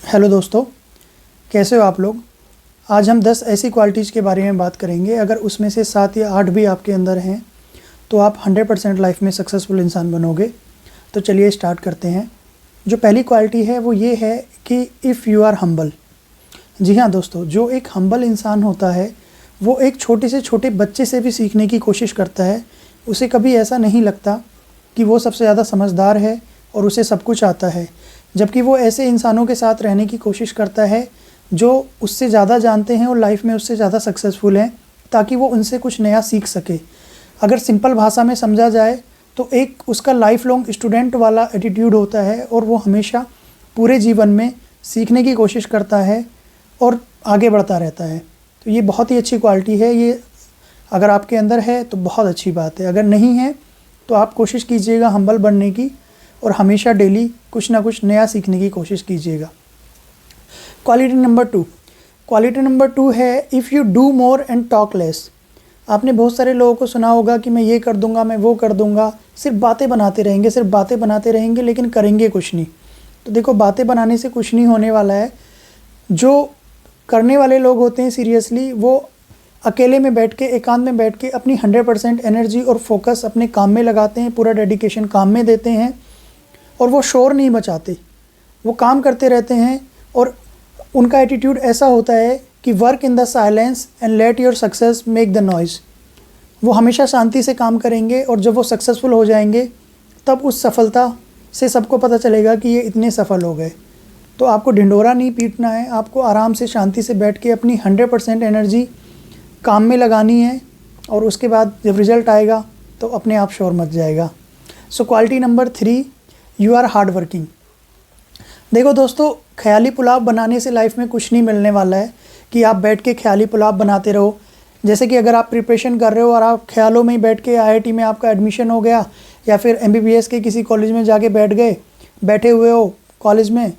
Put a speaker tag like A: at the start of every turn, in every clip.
A: Hello दोस्तों, कैसे हो आप लोग। आज हम 10 ऐसी क्वालिटीज़ के बारे में बात करेंगे। अगर उसमें से 7 या 8 भी आपके अंदर हैं तो आप 100% लाइफ में सक्सेसफुल इंसान बनोगे। तो चलिए स्टार्ट करते हैं। जो पहली क्वालिटी है वो ये है कि इफ़ यू आर हम्बल। जी हाँ दोस्तों, जो एक हम्बल इंसान होता है वो एक छोटे से छोटे बच्चे से भी सीखने की कोशिश करता है। उसे कभी ऐसा नहीं लगता कि वो सबसे ज़्यादा समझदार है और उसे सब कुछ आता है, जबकि वो ऐसे इंसानों के साथ रहने की कोशिश करता है जो उससे ज़्यादा जानते हैं और लाइफ में उससे ज़्यादा सक्सेसफुल हैं, ताकि वो उनसे कुछ नया सीख सके। अगर सिंपल भाषा में समझा जाए तो एक उसका लाइफ लॉन्ग स्टूडेंट वाला एटीट्यूड होता है और वो हमेशा पूरे जीवन में सीखने की कोशिश करता है और आगे बढ़ता रहता है। तो ये बहुत ही अच्छी क्वालिटी है। ये अगर आपके अंदर है तो बहुत अच्छी बात है, अगर नहीं है तो आप कोशिश कीजिएगा हम्बल बनने की और हमेशा डेली कुछ ना कुछ नया सीखने की कोशिश कीजिएगा। क्वालिटी नंबर टू है if you do more and talk less. आपने बहुत सारे लोगों को सुना होगा कि मैं ये कर दूंगा, मैं वो कर दूंगा, सिर्फ बातें बनाते रहेंगे लेकिन करेंगे कुछ नहीं। तो देखो, बातें बनाने से कुछ नहीं होने वाला है। जो करने वाले लोग होते हैं सीरियसली, वो अकेले में बैठ के, एकांत में बैठ के अपनी 100% एनर्जी और फोकस अपने काम में लगाते हैं, पूरा डेडिकेशन काम में देते हैं और वो शोर नहीं मचाते, वो काम करते रहते हैं। और उनका एटीट्यूड ऐसा होता है कि work in the silence and let your success make the noise. वो हमेशा शांति से काम करेंगे और जब वो सक्सेसफुल हो जाएंगे तब उस सफलता से सबको पता चलेगा कि ये इतने सफल हो गए। तो आपको ढिंढोरा नहीं पीटना है, आपको आराम से शांति से बैठ के अपनी 100% एनर्जी काम में लगानी है और उसके बाद जब रिज़ल्ट आएगा तो अपने आप शोर मच जाएगा। So quality number 3, you are hard working. देखो दोस्तों, ख्याली पुलाव बनाने से लाइफ में कुछ नहीं मिलने वाला है कि आप बैठ के ख्याली पुलाव बनाते रहो। जैसे कि अगर आप प्रिपरेशन कर रहे हो और आप ख्यालों में ही बैठ के आईआईटी में आपका एडमिशन हो गया या फिर एमबीबीएस के किसी कॉलेज में जाके बैठे हुए हो कॉलेज में,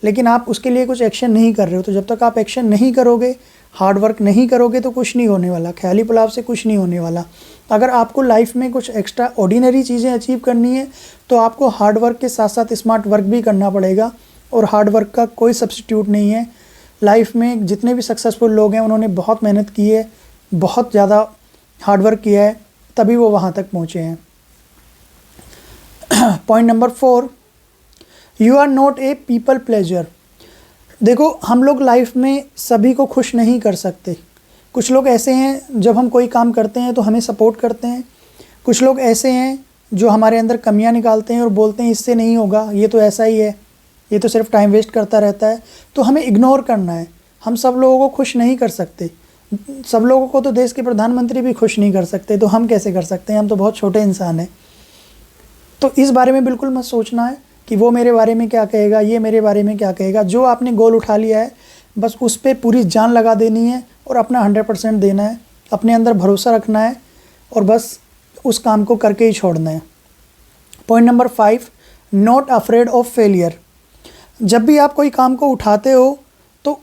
A: लेकिन आप उसके लिए कुछ एक्शन नहीं कर रहे हो, तो जब तक आप एक्शन नहीं करोगे, हार्ड वर्क नहीं करोगे तो कुछ नहीं होने वाला। ख्याली पुलाव से कुछ नहीं होने वाला। अगर आपको लाइफ में कुछ एक्स्ट्रा ऑर्डिनरी चीज़ें अचीव करनी है तो आपको हार्ड वर्क के साथ साथ स्मार्ट वर्क भी करना पड़ेगा, और हार्ड वर्क का कोई सब्स्टिट्यूट नहीं है। लाइफ में जितने भी सक्सेसफुल लोग हैं उन्होंने बहुत मेहनत की है, बहुत ज़्यादा हार्ड वर्क किया है, तभी वो वहाँ तक पहुँचे हैं। Point number 4, you are not a people pleaser. देखो, हम लोग लाइफ में सभी को खुश नहीं कर सकते। कुछ लोग ऐसे हैं जब हम कोई काम करते हैं तो हमें सपोर्ट करते हैं। कुछ लोग ऐसे हैं जो हमारे अंदर कमियां निकालते हैं और बोलते हैं इससे नहीं होगा, ये तो ऐसा ही है, ये तो सिर्फ टाइम वेस्ट करता रहता है। तो हमें इग्नोर करना है। हम सब लोगों को खुश नहीं कर सकते। सब लोगों को तो देश के प्रधानमंत्री भी खुश नहीं कर सकते, तो हम कैसे कर सकते हैं? हम तो बहुत छोटे इंसान हैं। तो इस बारे में बिल्कुल मत सोचना है कि वो मेरे बारे में क्या कहेगा, ये मेरे बारे में क्या कहेगा। जो आपने गोल उठा लिया है बस उस पर पूरी जान लगा देनी है और अपना 100% देना है, अपने अंदर भरोसा रखना है और बस उस काम को करके ही छोड़ना है। Point number 5, not afraid of failure. जब भी आप कोई काम को उठाते हो तो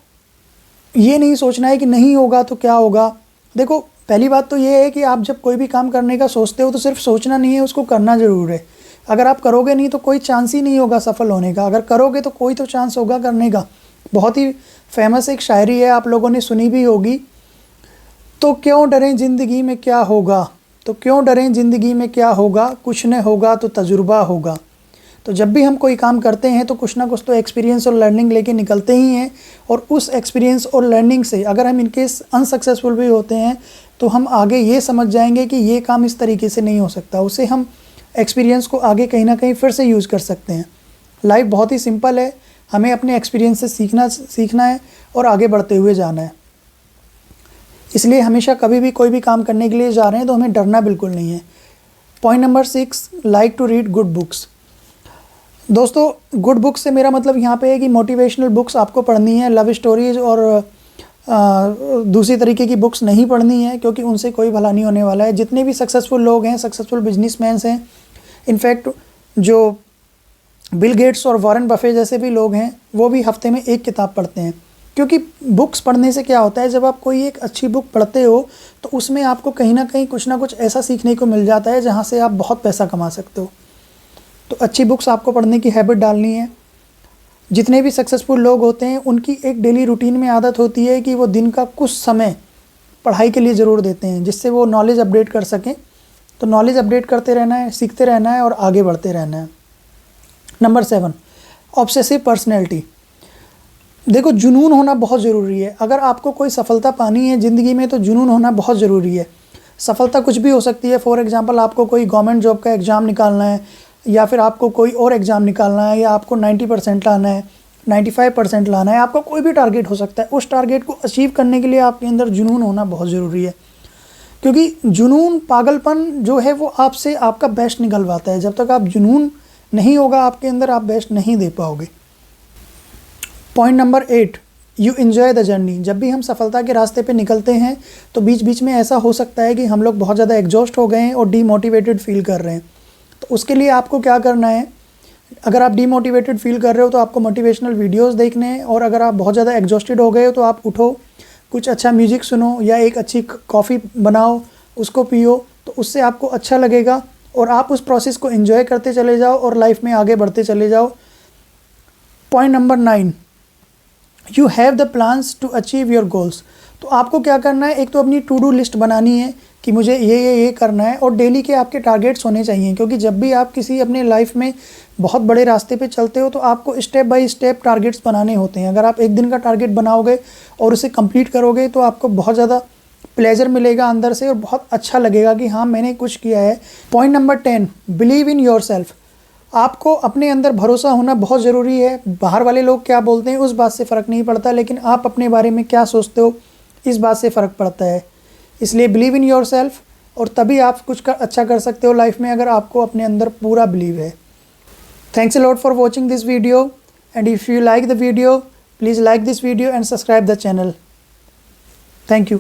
A: ये नहीं सोचना है कि नहीं होगा तो क्या होगा। देखो, पहली बात तो ये है कि आप जब कोई भी काम करने का सोचते हो तो सिर्फ सोचना नहीं है, उसको करना ज़रूर है। अगर आप करोगे नहीं तो कोई चांस ही नहीं होगा सफल होने का, अगर करोगे तो कोई तो चांस होगा करने का। बहुत ही फेमस एक शायरी है, आप लोगों ने सुनी भी होगी, तो क्यों डरें ज़िंदगी में क्या होगा, तो क्यों डरें ज़िंदगी में क्या होगा, कुछ न होगा तो तजुर्बा होगा। तो जब भी हम कोई काम करते हैं तो कुछ ना कुछ तो एक्सपीरियंस और लर्निंग लेके निकलते ही हैं, और उस एक्सपीरियंस और लर्निंग से अगर हम इनकेस अनसक्सेसफुल भी होते हैं तो हम आगे ये समझ जाएंगे कि ये काम इस तरीके से नहीं हो सकता। उसे हम एक्सपीरियंस को आगे कहीं ना कहीं फिर से यूज़ कर सकते हैं। लाइफ बहुत ही सिंपल है, हमें अपने एक्सपीरियंस से सीखना है और आगे बढ़ते हुए जाना है। इसलिए हमेशा कभी भी कोई भी काम करने के लिए जा रहे हैं तो हमें डरना बिल्कुल नहीं है। Point number 6, like to read good books. दोस्तों, गुड बुक्स से मेरा मतलब यहाँ पे है कि मोटिवेशनल बुक्स आपको पढ़नी है, लव स्टोरीज और दूसरी तरीके की बुक्स नहीं पढ़नी है, क्योंकि उनसे कोई भला नहीं होने वाला है। जितने भी सक्सेसफुल लोग हैं, सक्सेसफुल बिजनेसमैन्स हैं, इनफैक्ट जो बिल गेट्स और वॉरेन बफे जैसे भी लोग हैं, वो भी हफ्ते में एक किताब पढ़ते हैं। क्योंकि बुक्स पढ़ने से क्या होता है, जब आप कोई एक अच्छी बुक पढ़ते हो तो उसमें आपको कहीं ना कहीं कुछ ना कुछ ऐसा सीखने को मिल जाता है जहाँ से आप बहुत पैसा कमा सकते हो। तो अच्छी बुक्स आपको पढ़ने की हैबिट डालनी है। जितने भी सक्सेसफुल लोग होते हैं उनकी एक डेली रूटीन में आदत होती है कि वो दिन का कुछ समय पढ़ाई के लिए ज़रूर देते हैं, जिससे वो नॉलेज अपडेट कर सकें। तो नॉलेज अपडेट करते रहना है, सीखते रहना है और आगे बढ़ते रहना है। Number 7, obsessive personality. देखो, जुनून होना बहुत ज़रूरी है। अगर आपको कोई सफलता पानी है ज़िंदगी में तो जुनून होना बहुत ज़रूरी है। सफलता कुछ भी हो सकती है। फॉर एग्जांपल, आपको कोई गवर्नमेंट जॉब का एग्ज़ाम निकालना है, या फिर आपको कोई और एग्ज़ाम निकालना है, या आपको 90% लाना है, 95% लाना है। आपका कोई भी टारगेट हो सकता है। उस टारगेट को अचीव करने के लिए आपके अंदर जुनून होना बहुत ज़रूरी है, क्योंकि जुनून, पागलपन जो है वो आपसे आपका बेस्ट निकलवाता है। जब तक आप जुनून नहीं होगा आपके अंदर, आप बेस्ट नहीं दे पाओगे। Point number 8, you enjoy the journey. जब भी हम सफलता के रास्ते पे निकलते हैं तो बीच बीच में ऐसा हो सकता है कि हम लोग बहुत ज़्यादा एग्जॉस्ट हो गए हैं और डीमोटिवेटेड फील कर रहे हैं। तो उसके लिए आपको क्या करना है, अगर आप डीमोटिवेटेड फील कर रहे हो तो आपको मोटिवेशनल वीडियोस देखने हैं, और अगर आप बहुत ज़्यादा एग्जॉस्टेड हो गए हो तो आप उठो, कुछ अच्छा म्यूज़िक सुनो, या एक अच्छी कॉफ़ी बनाओ, उसको पियो, तो उससे आपको अच्छा लगेगा और आप उस प्रोसेस को एंजॉय करते चले जाओ और लाइफ में आगे बढ़ते चले जाओ। Point number 9, you have the plans to achieve your goals. तो आपको क्या करना है, एक तो अपनी टू डू लिस्ट बनानी है कि मुझे ये करना है, और डेली के आपके टारगेट्स होने चाहिए। क्योंकि जब भी आप किसी अपने लाइफ में बहुत बड़े रास्ते पे चलते हो तो आपको स्टेप बाय स्टेप टारगेट्स बनाने होते हैं। अगर आप एक दिन का टारगेट बनाओगे और उसे कंप्लीट करोगे तो आपको बहुत ज़्यादा प्लेजर मिलेगा अंदर से, और बहुत अच्छा लगेगा कि हाँ, मैंने कुछ किया है। Point number 10, believe in your self. आपको अपने अंदर भरोसा होना बहुत ज़रूरी है। बाहर वाले लोग क्या बोलते हैं उस बात से फ़र्क नहीं पड़ता, लेकिन आप अपने बारे में क्या सोचते हो इस बात से फ़र्क पड़ता है। इसलिए बिलीव इन योर सेल्फ, और तभी आप कुछ अच्छा कर सकते हो लाइफ में, अगर आपको अपने अंदर पूरा बिलीव है। Thanks a lot for watching this video, and if you like the video, please like this video and subscribe the channel. Thank you.